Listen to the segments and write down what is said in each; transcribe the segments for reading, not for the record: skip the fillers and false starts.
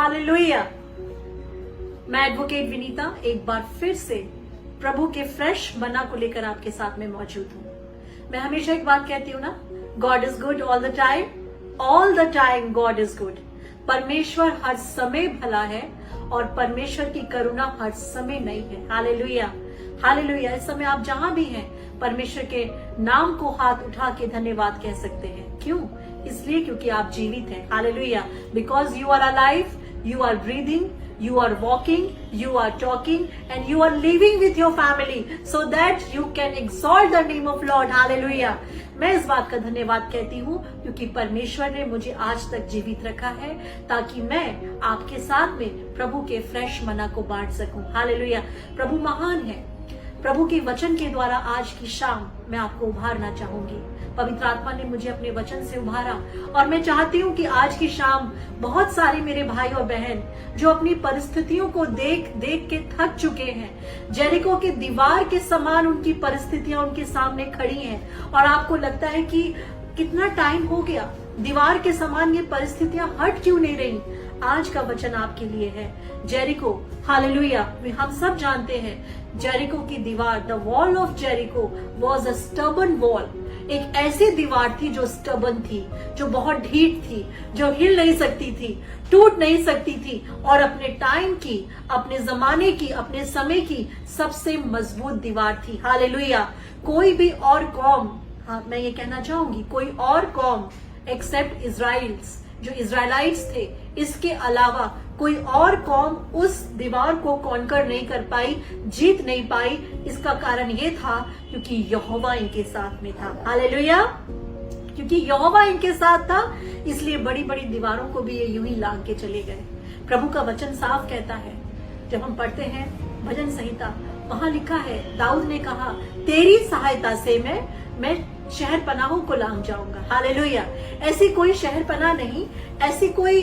Hallelujah. मैं advocate Vinita एक बार फिर से प्रभु के फ्रेश मन्ना को लेकर आपके साथ में मौजूद हूँ। मैं हमेशा एक बात कहती हूँ ना, God is good all the time God is good. परमेश्वर हर समय भला है और परमेश्वर की करुणा हर समय नहीं है। Hallelujah hallelujah. इस समय आप जहां भी हैं, परमेश्वर के नाम को हाथ उठा के धन्यवाद कह सकते हैं। क्यों? इसलिए क्योंकि आप जीवित हैं। Hallelujah. Because you are alive, you are breathing, you are walking, you are talking, and you are living with your family so that you can exalt the name of Lord. Hallelujah. मैं इस बात का धन्यवाद कहती हूँ क्योंकि परमेश्वर ने मुझे आज तक जीवित रखा है ताकि मैं आपके साथ में प्रभु के फ्रेश मन्ना को बांट सकूं। हालेलुया। प्रभु महान है। प्रभु के वचन के द्वारा आज की शाम मैं आपको उभारना चाहूंगी। पवित्र आत्मा ने मुझे अपने वचन से उभारा और मैं चाहती हूँ कि आज की शाम बहुत सारे मेरे भाई और बहन जो अपनी परिस्थितियों को देख देख के थक चुके हैं, जेरिको के दीवार के समान उनकी परिस्थितियां उनके सामने खड़ी हैं और आपको लगता है कि कितना टाइम हो गया, दीवार के समान ये परिस्थितियां हट क्यों नहीं रही। आज का वचन आपके लिए है। जेरिको, हालेलुया, हम सब जानते हैं जेरिको की दीवार, the wall of Jericho was a stubborn wall. एक ऐसी दीवार थी जो स्टबर्न थी, जो बहुत ढीठ थी, जो हिल नहीं सकती थी, टूट नहीं सकती थी और अपने टाइम की, अपने जमाने की, अपने समय की सबसे मजबूत दीवार थी। हालेलुया। कोई भी और कौम, हाँ मैं ये कहना चाहूंगी, कोई और कौम एक्सेप्ट इजराइल्स, जो इजराइलाइट्स थे, इसके अलावा कोई और कौम उस दीवार को कॉन्कर नहीं कर पाई, जीत नहीं पाई। इसका कारण ये था क्योंकि यहोवा इनके साथ में था। हालेलुया। क्योंकि यहोवा इनके साथ था इसलिए बड़ी बड़ी दीवारों को भी ये यूं ही लांग के चले गए। प्रभु का वचन साफ कहता है, जब हम पढ़ते हैं भजन संहिता, वहां लिखा है, दाऊद ने कहा, तेरी सहायता से मैं शहर पनाहों को लांग जाऊंगा। हालेलुया। ऐसी कोई शहर पनाह नहीं, ऐसी कोई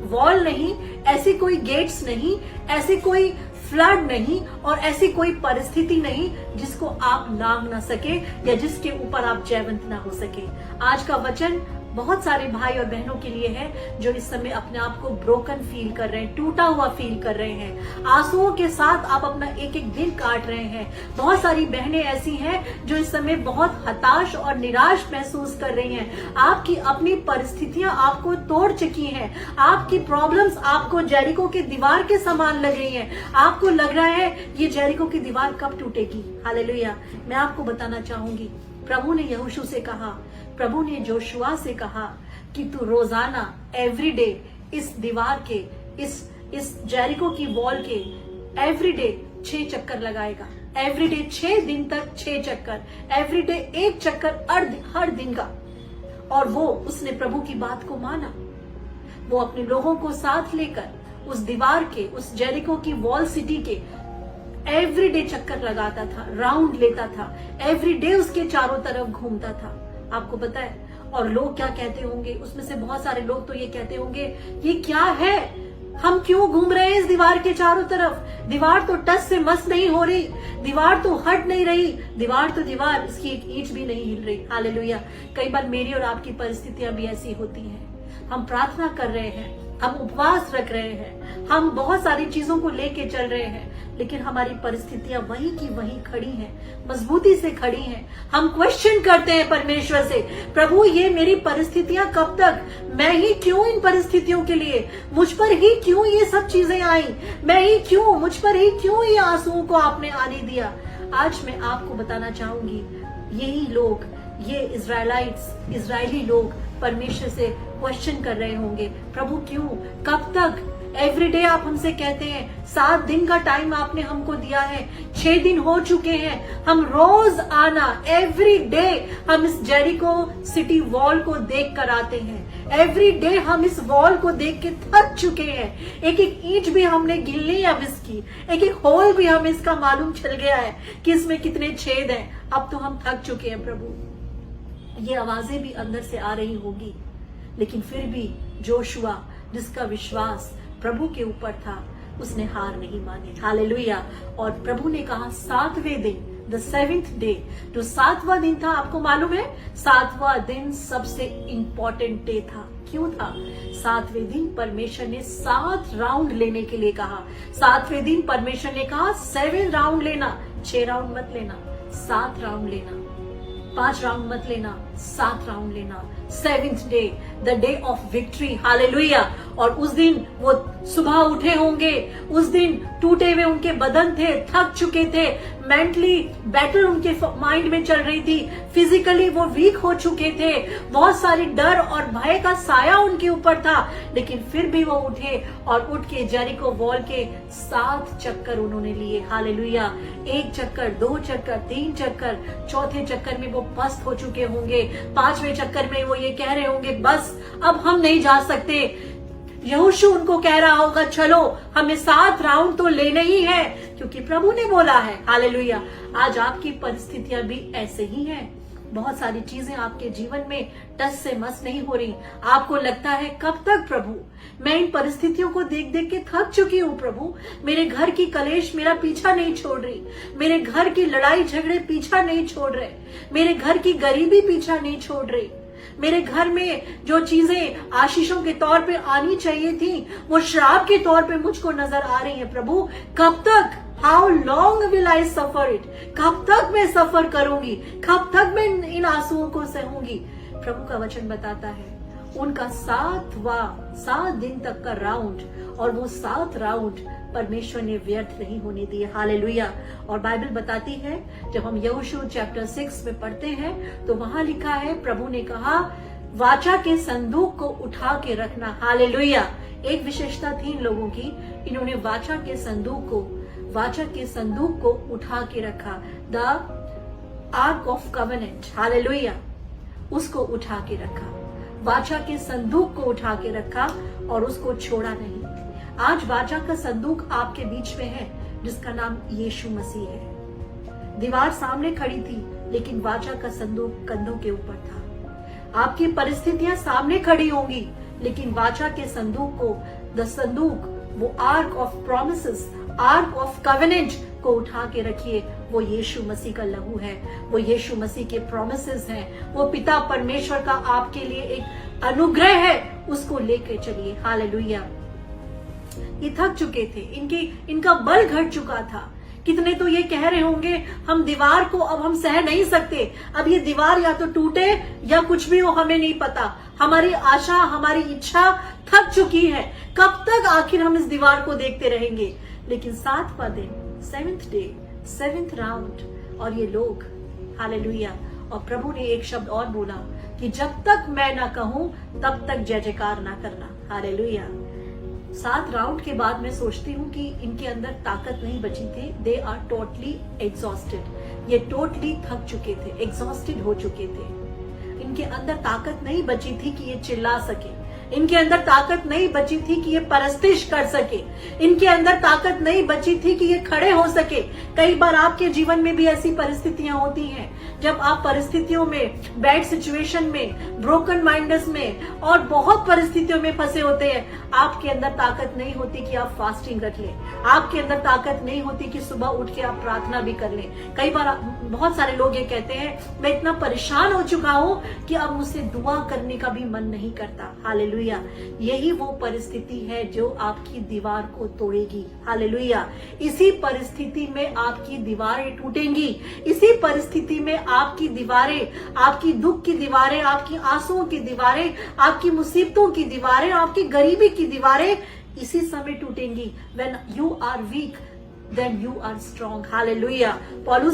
वॉल नहीं, ऐसी कोई गेट्स नहीं, ऐसी कोई फ्लड नहीं और ऐसी कोई परिस्थिति नहीं जिसको आप लांग ना सके या जिसके ऊपर आप जयवंत ना हो सके। आज का वचन बहुत सारे भाई और बहनों के लिए है जो इस समय अपने आप को ब्रोकन फील कर रहे हैं, टूटा हुआ फील कर रहे हैं, आंसुओं के साथ आप अपना एक एक दिन काट रहे हैं। बहुत सारी बहनें ऐसी हैं जो इस समय बहुत हताश और निराश महसूस कर रही हैं। आपकी अपनी परिस्थितियां आपको तोड़ चुकी हैं, आपकी प्रॉब्लम्स आपको जेरिको की दीवार के समान लग रही हैं। आपको लग रहा है ये जेरिको की दीवार कब टूटेगी। हालेलुया। मैं आपको बताना चाहूंगी, प्रभु ने यहोशू से कहा, प्रभु ने जोशुआ से कहा कि तू रोजाना एवरीडे इस दीवार के, इस जेरिको की वॉल के एवरीडे 6 चक्कर लगाएगा। एवरीडे 6 दिन तक 6 चक्कर, एवरीडे 1 चक्कर हर दिन का। और वो उसने प्रभु की बात को माना। वो अपने लोगों को साथ लेकर उस दीवार के, उस जेरिको की वॉल सिटी के एवरीडे चक्कर लगाता था, राउंड लेता था, एवरीडे उसके चारों तरफ घूमता था। आपको पता है, और लोग क्या कहते होंगे, उसमें से बहुत सारे लोग तो ये कहते होंगे, ये क्या है, हम क्यों घूम रहे हैं इस दीवार के चारों तरफ, दीवार तो टस से मस नहीं हो रही, दीवार तो हट नहीं रही, दीवार तो दीवार, इसकी एक ईंट भी नहीं हिल रही। हालेलुया। कई बार मेरी और आपकी परिस्थितियां भी ऐसी होती हैं। हम प्रार्थना कर रहे हैं, हम उपवास रख रहे हैं, हम बहुत सारी चीजों को लेके चल रहे हैं, लेकिन हमारी परिस्थितियां वहीं की वहीं खड़ी हैं, मजबूती से खड़ी हैं। हम क्वेश्चन करते हैं परमेश्वर से, प्रभु ये मेरी परिस्थितियां कब तक, मैं ही क्यों इन परिस्थितियों के लिए, मुझ पर ही क्यों ये सब चीजें आई, मैं ही क्यों, मुझ पर ही क्यों ये आंसुओं को आपने आने दिया। आज मैं आपको बताना चाहूंगी, यही लोग, ये इजरायली लोग परमेश्वर से क्वेश्चन कर रहे होंगे, प्रभु क्यों, कब तक। एवरीडे आप हमसे कहते हैं 7 दिन का टाइम आपने हमको दिया है, 6 दिन हो चुके हैं, हम रोज आना, एवरी डे हम इस जेरिको सिटी वॉल को देख कर आते हैं। एवरी डे हम इस वॉल को देख के थक चुके हैं। एक एक ईंट भी हमने गिन ली अब इसकी, एक एक होल भी हमें इसका मालूम चल गया है कि इसमें कितने छेद हैं। अब तो हम थक चुके हैं प्रभु। ये आवाजें भी अंदर से आ रही होगी, लेकिन फिर भी जोशुआ, जिसका विश्वास प्रभु के ऊपर था, उसने हार नहीं मानी। हालेलुया। और प्रभु ने कहा 7वें दिन, द 7th डे, जो 7वां दिन था, आपको मालूम है 7वां दिन सबसे इंपॉर्टेंट डे था। क्यों था? 7वें दिन परमेश्वर ने 7 राउंड लेने के लिए कहा। 7वें दिन परमेश्वर ने कहा 7 राउंड लेना, 6 राउंड मत लेना, 7 राउंड लेना, 5 राउंड मत लेना, 7 राउंड लेना। 7th day, the day of victory, hallelujah. और उस दिन वो सुबह उठे होंगे, उस दिन टूटे हुए उनके बदन थे, थक चुके थे, मेंटली बैटल उनके माइंड में चल रही थी, फिजिकली वो वीक हो चुके थे, बहुत सारी डर और भय का साया उनके ऊपर था, लेकिन फिर भी वो उठे और उठ के जेरिको वॉल के 7 चक्कर उन्होंने लिए, हालेलुया। 1 चक्कर, 2 चक्कर, 3 चक्कर, चौथे चक्कर में वो पस्त हो चुके होंगे, 5वें चक्कर में वो ये कह रहे होंगे बस अब हम नहीं जा सकते। यहोशू उनको कह रहा होगा चलो हमें 7 राउंड तो लेने ही है, क्योंकि प्रभु ने बोला है, हालेलुया। आज आपकी परिस्थितियां भी ऐसे ही हैं। बहुत सारी चीजें आपके जीवन में टस से मस नहीं हो रही। आपको लगता है कब तक प्रभु, मैं इन परिस्थितियों को देख देख के थक चुकी हूँ प्रभु, मेरे घर की कलेश मेरा पीछा नहीं छोड़ रही, मेरे घर की लड़ाई झगड़े पीछा नहीं छोड़ रहे, मेरे घर की गरीबी पीछा नहीं छोड़ रही, मेरे घर में जो चीजें आशीषों के तौर पे आनी चाहिए थी वो श्राप के तौर पे मुझको नजर आ रही है प्रभु। कब तक? How long will I suffer it? कब तक मैं सफर करूंगी? कब तक मैं इन आंसुओं को सहूंगी? प्रभु का वचन बताता है उनका 7 दिन तक का राउंड, और वो 7 राउंड परमेश्वर ने व्यर्थ नहीं होने दिए, हालेलुया। और बाइबल बताती है जब हम यहोशू चैप्टर 6 में पढ़ते हैं तो वहां लिखा है प्रभु ने कहा वाचा के संदूक को उठा के रखना, हालेलुया। एक विशेषता थी इन लोगों की, इन्होंने वाचा के संदूक को उठा के रखा, the arc of covenant, hallelujah, उसको उठा के रखा, वाचा के संदूक को उठा के रखा और उसको छोड़ा नहीं। आज वाचा का संदूक आपके बीच में है जिसका नाम यीशु मसीह है। दीवार सामने खड़ी थी लेकिन वाचा का संदूक कंधों के ऊपर था। आपकी परिस्थितियां सामने खड़ी होंगी लेकिन वाचा के संदूक को, द संदूक, वो arc of promises, arc of covenant को उठा के रखिए। वो यीशु मसीह का लहू है, वो यीशु मसीह के प्रोमिसेस हैं, वो पिता परमेश्वर का आपके लिए एक अनुग्रह है, उसको लेके चलिए, हालेलुया। ये थक चुके थे, इनका बल घट चुका था। कितने तो ये कह रहे होंगे हम दीवार को अब हम सह नहीं सकते, अब ये दीवार या तो टूटे या कुछ भी हो, हमें नहीं पता, हमारी आशा, हमारी इच्छा थक चुकी है, कब तक आखिर हम इस दीवार को देखते रहेंगे। लेकिन 7वां दिन, 7th डे, 7th राउंड, और ये लोग, हालेलुया। और प्रभु ने एक शब्द और बोला कि जब तक मैं ना कहूं तब तक जय जयकार ना करना, हालेलुया। 7 राउंड के बाद मैं सोचती हूँ कि इनके अंदर ताकत नहीं बची थी, दे आर टोटली एग्जॉस्टेड, ये टोटली थक चुके थे, एग्जॉस्टेड हो चुके थे। इनके अंदर ताकत नहीं बची थी कि ये चिल्ला सके, इनके अंदर ताकत नहीं बची थी कि ये परस्तिश कर सके, इनके अंदर ताकत नहीं बची थी कि ये खड़े हो सके। कई बार आपके जीवन में भी ऐसी परिस्थितियां होती हैं जब आप परिस्थितियों में, बैड सिचुएशन में, ब्रोकन माइंड्स में और बहुत परिस्थितियों में फंसे होते हैं, आपके अंदर ताकत नहीं होती कि आप फास्टिंग रख लें, आपके अंदर ताकत नहीं होती कि सुबह उठ के आप प्रार्थना भी कर लें। कई बार बहुत सारे लोग ये कहते हैं मैं इतना परेशान हो चुका हूं कि अब मुझसे दुआ करने का भी मन नहीं करता, हालेलुया। यही वो परिस्थिति है जो आपकी दीवार को तोड़ेगी, हालेलुया। इसी परिस्थिति में आपकी दीवारें टूटेंगी, इसी परिस्थिति में आपकी दीवारें, आपकी दुख की दीवारें, आपकी आंसुओं की दीवारें, आपकी मुसीबतों की दीवारें, आपकी गरीबी की दीवारें इसी समय टूटेंगी। When you are weak, then you are strong, hallelujah. Paul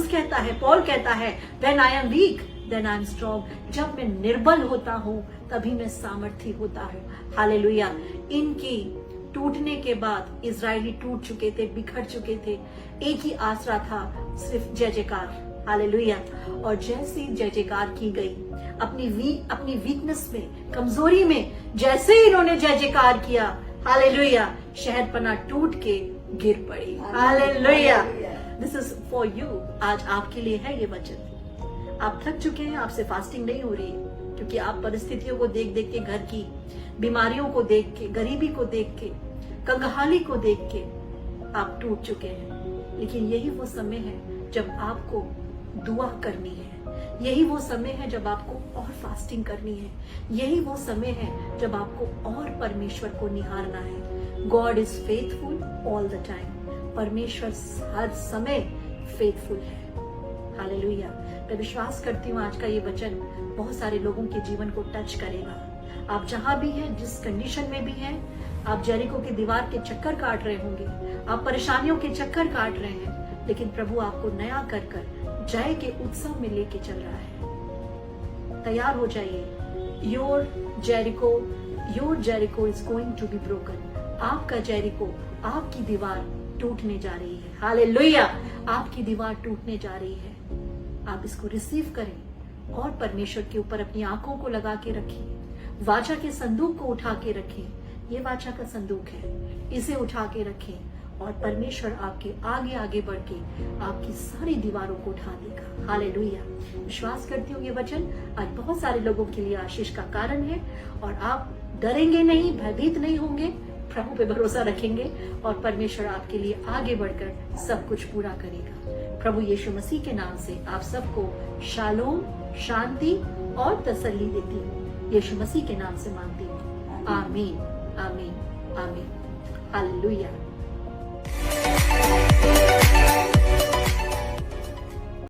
कहता है when I am weak, then I am strong। जब मैं निर्बल होता हूँ तभी मैं सामर्थी होता हूँ, हालेलुया। इनकी टूटने के बाद इजरायली टूट चुके थे, बिखर चुके थे, एक ही आसरा था, सिर्फ जय जयकार, हालेलुया। और जैसे जय जयकार की गई, अपनी वीकनेस में, कमजोरी में जैसे इन्होंने जय जयकार किया, हालेलुया, शहरपनाह टूट के गिर पड़ी, hallelujah. This is for you, आज आपके लिए है ये वचन। आप थक चुके हैं, आपसे फास्टिंग नहीं हो रही है क्योंकि आप परिस्थितियों को देख देख के, घर की बीमारियों को देख के, गरीबी को देख के, कंगाली को देख के आप टूट चुके हैं। लेकिन यही वो समय है जब आपको दुआ करनी है। यही वो समय है जब आपको और फास्टिंग करनी है। यही वो समय है जब आपको और परमेश्वर को निहारना है। God is faithful all the time. परमेश्वर हर समय फेथफुल है। हालेलुया। मैं विश्वास करती हूँ आज का ये वचन बहुत सारे लोगों के जीवन को टच करेगा। आप जहां भी हैं, जिस कंडीशन में भी हैं, आप जेरिको की दीवार के चक्कर काट रहे होंगे, आप परेशानियों के चक्कर काट रहे हैं, लेकिन प्रभु आपको नया कर जय के उत्सव में लेके चल रहा है। तैयार हो जाइए। Your Jericho is going to be broken. आपका जेरिको, आपकी दीवार टूटने जा रही है। हालेलुया। आपकी दीवार टूटने जा रही है। आप इसको रिसीव करें और परमेश्वर के ऊपर अपनी आंखों को लगा के रखें। वाचा के संदूक को उठा के रखें। ये वाचा का संदूक है, इसे उठा के रखें और परमेश्वर आपके आगे आगे बढ़ के आपकी सारी दीवारों को उठा देगा। हालेलुया। विश्वास करती हूँ ये वचन आज बहुत सारे लोगों के लिए आशीष का कारण है और आप डरेंगे नहीं, भयभीत नहीं होंगे, प्रभु पे भरोसा रखेंगे और परमेश्वर आपके लिए आगे बढ़कर सब कुछ पूरा करेगा। प्रभु यीशु मसीह के नाम से आप सबको शालोम, शांति और तसल्ली देती हूँ। यीशु मसीह के नाम से मांगती हूँ। आमीन, आमीन, आमीन। हालेलुया।